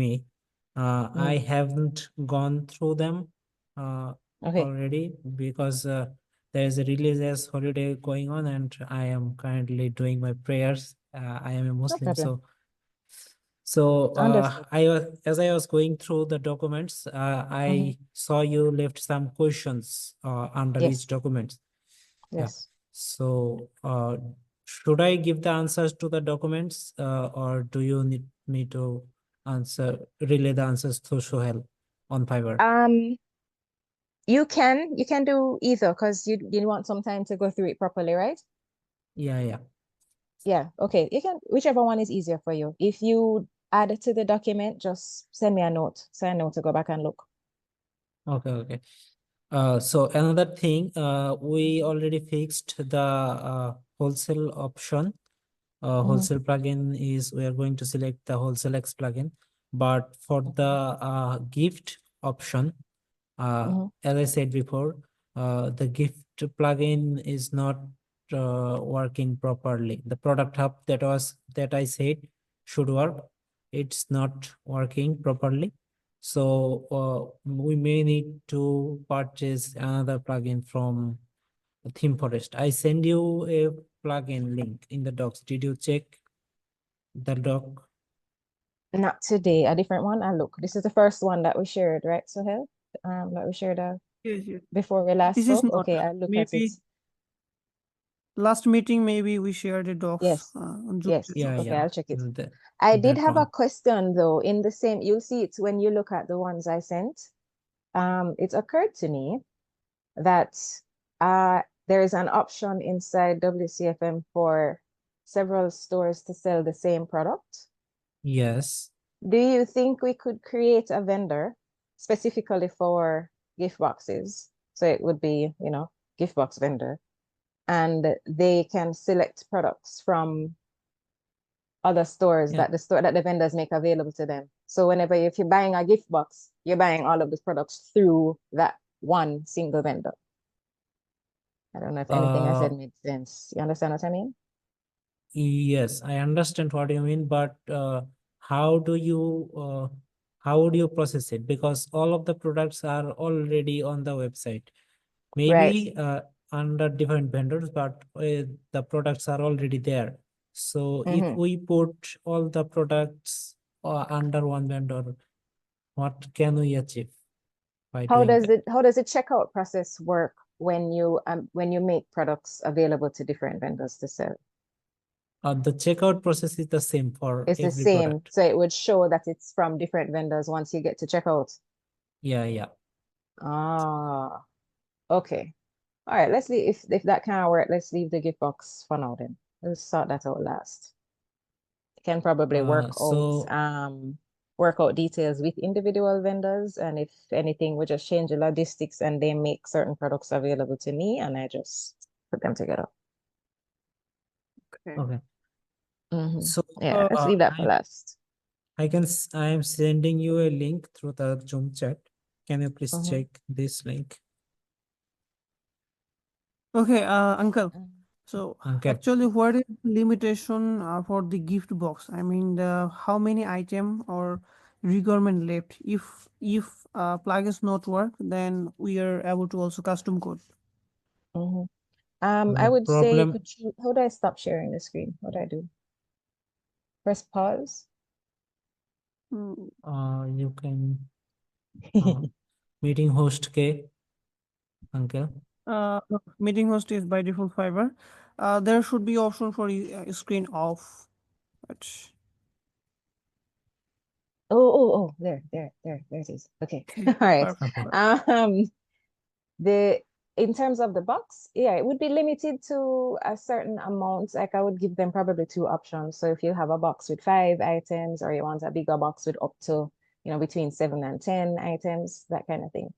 me. I haven't gone through them Okay. already because there is a religious holiday going on, and I am currently doing my prayers. I am a No Muslim, problem. so Understood. as I was going through the documents, I saw you left some questions under each Yes. document. Yeah. Yes. So should I give the answers to the documents, or do you need me to relay the answers through Sohel on Fiverr? You can do either because you want some time to go through it properly, right? Yeah. Yeah. Okay. You can, whichever one is easier for you. If you add it to the document, just send me a note so I know to go back and look. Okay. So another thing, we already fixed the wholesale option. Wholesale plugin is, we are going to select the wholesale X plugin, but for the gift option, as I said before, the gift plugin is not working properly. The product hub that I said should work, it's not working properly. So we may need to purchase another plugin from Theme Forest. I send you a plugin link in the docs. Did you check the doc? Not today, a different one. I look. This is the first one that we shared, right, Sohail? That we shared Yes. before we last This is spoke. not. Okay, I look at it. Maybe last meeting, maybe we shared the docs Yes. on Zoom. Yes. Yeah, Okay, I'll check it. The- I did that have a one. question though. In the same, you'll see it when you look at the ones I sent. It occurred to me that there is an option inside WCFM for several stores to sell the same product. Yes. Do you think we could create a vendor specifically for gift boxes? So it would be, gift box vendor, and they can select products from other stores Yeah. that the vendors make available to them. So whenever, if you're buying a gift box, you're buying all of the products through that one single vendor. I don't know if anything I said made sense. You understand what I mean? Yes, I understand what you mean, but how would you process it? Because all of the products are already on the website. Maybe under different vendors, but the products are already there. So if we put all the products under one vendor, what can we achieve by How doing does that? the checkout process work when you make products available to different vendors to sell? The checkout process is the same for It's the every same. product. So it would show that it's from different vendors once you get to checkout. Yeah. Ah, okay. All right, let's leave if that can't work, let's leave the gift box for now then. Let's sort that out last. Can probably work out details with individual vendors, and if anything, we just change the logistics and they make certain products available to me and I just put them together. Okay. So Yeah, let's leave that for last. I am sending you a link through the Zoom chat. Can you please check this link? Okay, Uncle. So Okay. actually, what is the limitation for the gift box? I mean, how many item or requirement left? If plugins not work, then we are able to also custom code. I would say, how do I stop sharing the screen? What do I do? Press pause. You can meeting host K, Uncle. Meeting host is by default Fiverr. There should be option for screen off. But... Oh, there it is. Okay. All right. In terms of the box, yeah, it would be limited to a certain amount. Like I would give them probably two options. So if you have a box with 5 items, or you want a bigger box with up to, between 7 and 10 items, that kind of thing.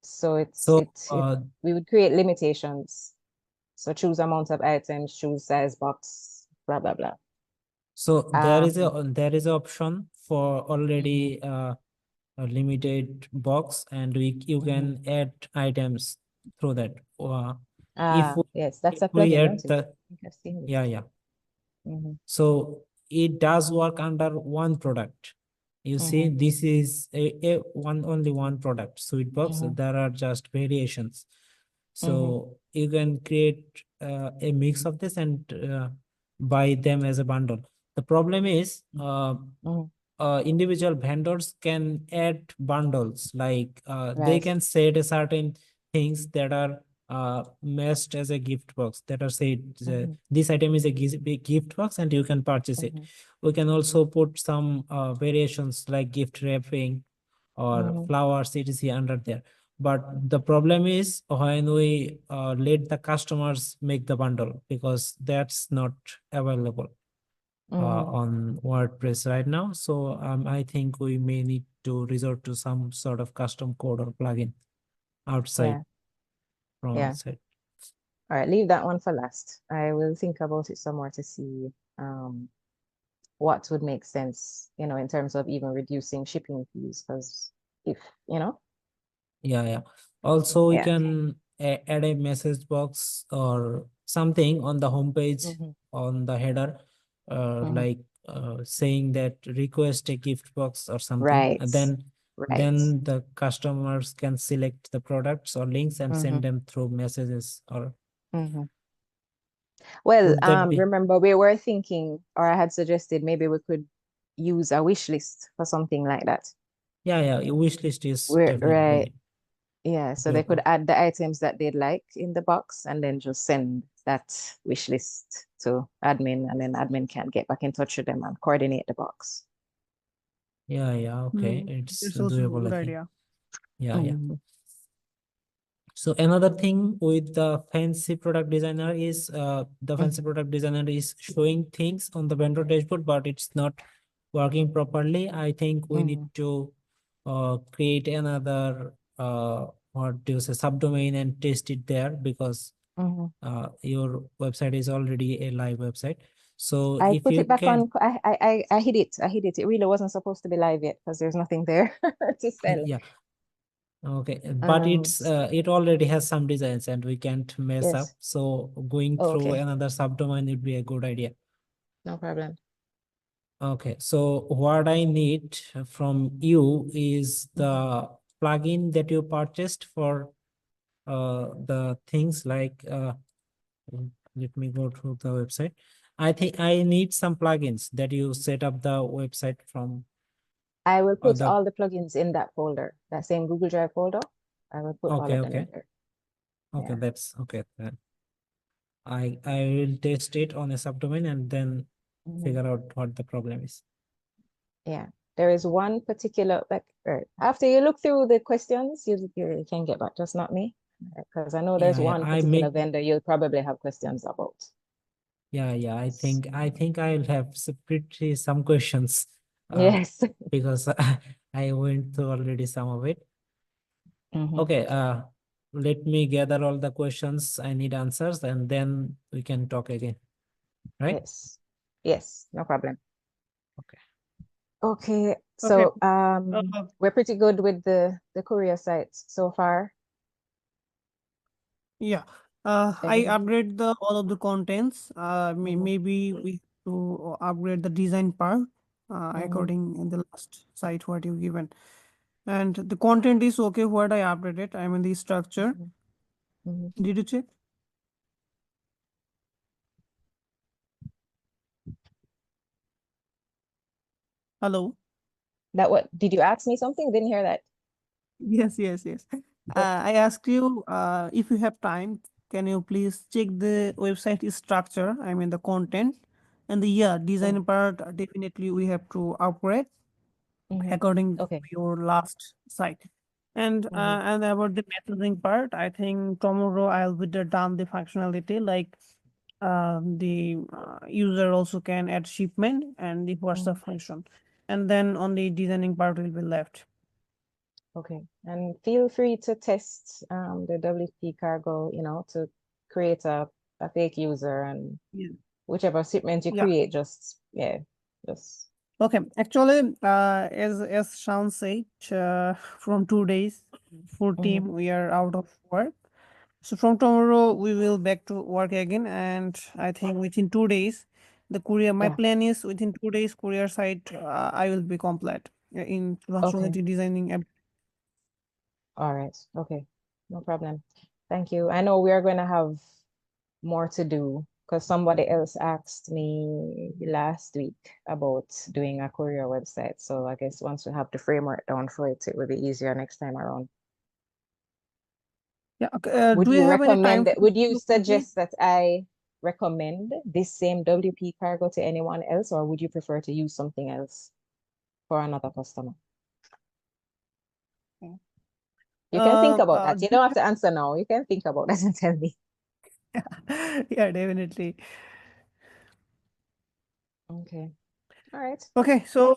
So we would create limitations. So choose amount of items, choose size box, blah blah blah. So there is an option for already a limited box, and you can add items through that. Yes, that's a plugin, isn't it? I think I've seen this. Yeah. So it does work under one product. You see, this is only one product, Sweetbox. There are just variations. So you can create a mix of this and buy them as a bundle. The problem is individual vendors can add bundles, like they Right. can set a certain things that are matched as a gift box, that are said this item is a gift box and you can purchase it. We can also put some variations like gift wrapping or flowers etc under there. But the problem is when we let the customers make the bundle, because that's not available on WordPress right now. So I think we may need to resort to some sort of custom code or plugin outside, Yeah. from Yeah. outside. All right, leave that one for last. I will think about it some more to see what would make sense, in terms of even reducing shipping fees. Because if, Yeah. Also, we yeah. can add a message box or something on the homepage, on the header, like saying that request a gift box or something. Right. And Right. then the customers can select the products or links and send Mhm. them through messages. Or Well, would that be? remember we were thinking, or I had suggested maybe we could use a wish list for something like that. Yeah. Your wish list is We're right. definitely Yeah, so they could doable. add the items that they'd like in the box and then just send that wish list to admin, and then admin can get back in touch with them and coordinate the box. Yeah. Okay. It's It's also a doable, good I think. idea. Yeah. So another thing with the fancy product designer is the fancy product designer is showing things on the vendor dashboard, but it's not working properly. I think we need to create another what do you say, subdomain, and test it there, because your website is already a live website. So I if put you it back can, on. I hid it. I hid it. It really wasn't supposed to be live yet because there's nothing there to sell. yeah, okay, but it already has some designs and we can't mess up. Yes. So going through Okay. another subdomain would be a good idea. No problem. Okay, so what I need from you is the plugin that you purchased for the things like let me go to the website. I think I need some plugins that you set up the website from I will put the. all the plugins in that folder, that same Google Drive folder. I will put all of them in Okay, there. okay, Yeah. that's okay then. I will test it on a subdomain and then figure out what the problem is. Yeah. There is one particular, like, after you look through the questions, you can get back, just not me. Because I know there's Yeah, one I particular make. vendor you'll probably have questions about. Yeah. I think I'll have pretty some questions, Yes. because I went through already some of it. Okay, let me gather all the questions I need answers, and then we can talk again, right? Yes. Yes, no problem. Okay. Okay, Okay. so we're pretty good with the courier sites so far. Yeah. I Everything. upgrade the all of the contents. Maybe we have to upgrade the design part according in the last site what you given. And the content is okay. What I updated, I mean the structure. Did you check? Hello. What did you ask me something? Didn't hear that. Yes. I asked you if you have time, can you please check the website structure? I mean the content and the design part. Definitely we have to upgrade according to Okay. your last site. And about the messaging part, I think tomorrow I'll be done the functionality like the user also can add shipment and the WhatsApp function, and then only designing part will be left. Okay. And feel free to test the WP cargo, to create a fake user, and Yeah. whichever shipment you Yeah. create, just Okay. Actually, as Sean said, from 2 days, full team we are out of work. So from tomorrow we will back to work again, and I think within 2 days the courier. My Yeah. plan is within 2 days, courier site I will be complete in functionality designing. All right. Okay. No problem. Thank you. I know we are going to have more to do because somebody else asked me last week about doing a courier website. So I guess once we have the framework down for it, it will be easier next time around. Yeah. Okay. Would Do you you have any time? recommend, would you to complete? suggest that I recommend this same WP cargo to anyone else, or would you prefer to use something else for another customer? You can think about that. You don't have to answer now. You can think about that and tell me. Yeah, definitely. Okay. All right. Okay, so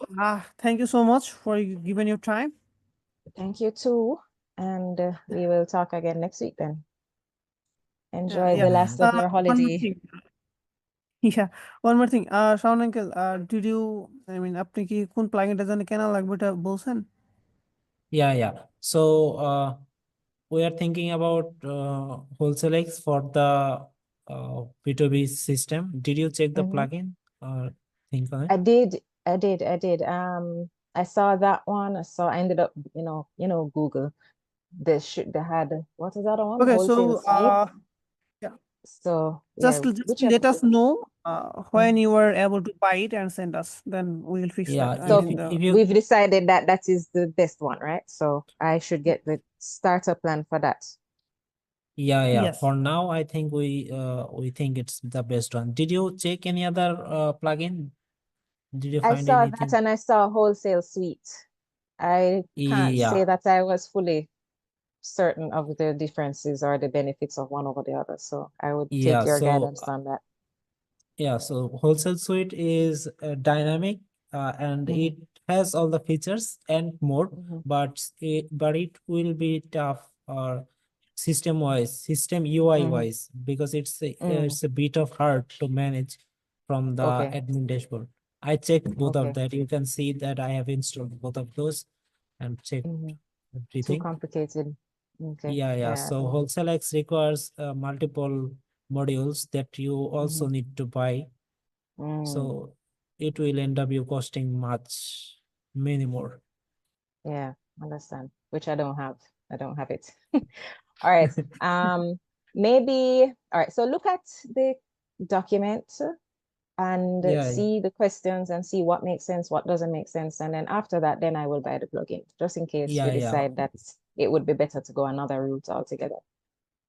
thank you so much for giving your time. Thank you too. And we will talk again next week then. Enjoy Yeah. the last of your One more holiday. thing. Yeah, one more thing. Shaun uncle, did you? I mean, আপনি কি কোন প্লাগইনটা জানি কেনা লাগবে এটা বলছেন? Yeah. So we are thinking about wholesale X for the B2B system. Did you check the Mhm. plugin or think on it? I did. I saw that one. I ended up, Google. They had, what is that one? Okay, Wholesale so suite. yeah, So just yeah, just whichever. let us know when Mhm. you are able to buy it and send us. Then we will fix Yeah, that. I So mean, if you we've decided that that is the best one, right? So I should get the starter plan for that. yeah. yes. For now, I think we think it's the best one. Did you check any other plugin? Did you I find saw anything? that and I saw wholesale suite. I can't say Yeah, that I was fully certain of the differences or the benefits of one over the other. So I would take yeah. your So guidance on that. yeah, so wholesale suite is dynamic and Mhm. it has all the features and more, Mhm. but it will be tough system wise, system UI Mhm. wise, because Mm. it's a bit of hard to manage from the Okay. admin dashboard. I checked both of Okay. that. You can see that I have installed both of those and checked Mhm. Too everything. complicated. Okay. Yeah. Yeah. So wholesale X requires multiple modules that you also Mhm. need to buy. Mm. So it will end up you costing many more. Yeah. Understand. Which I don't have. I don't have it. All right. Maybe. All right. So look at the document and Yeah, see the questions and see what makes sense, what doesn't make sense. And then after that, then I will buy the plugin just in case we yeah. decide that it would be better to go another route altogether.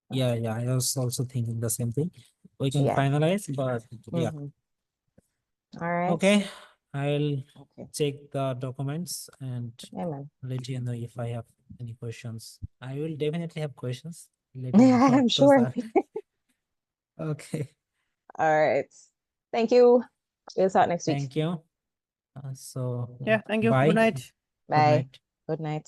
Yeah. I was also thinking the same thing. We can Yeah. finalize, but yeah. Mhm. All right. Okay. I'll Okay. check the documents and Yeah, man. let you know if I have any questions. I will definitely have questions. Let me know Yeah, what I'm those sure. are. Okay. All right. Thank you. We'll talk next week. Thank you. So Yeah. Thank you. Good bye. night. Good Bye. night. Good night.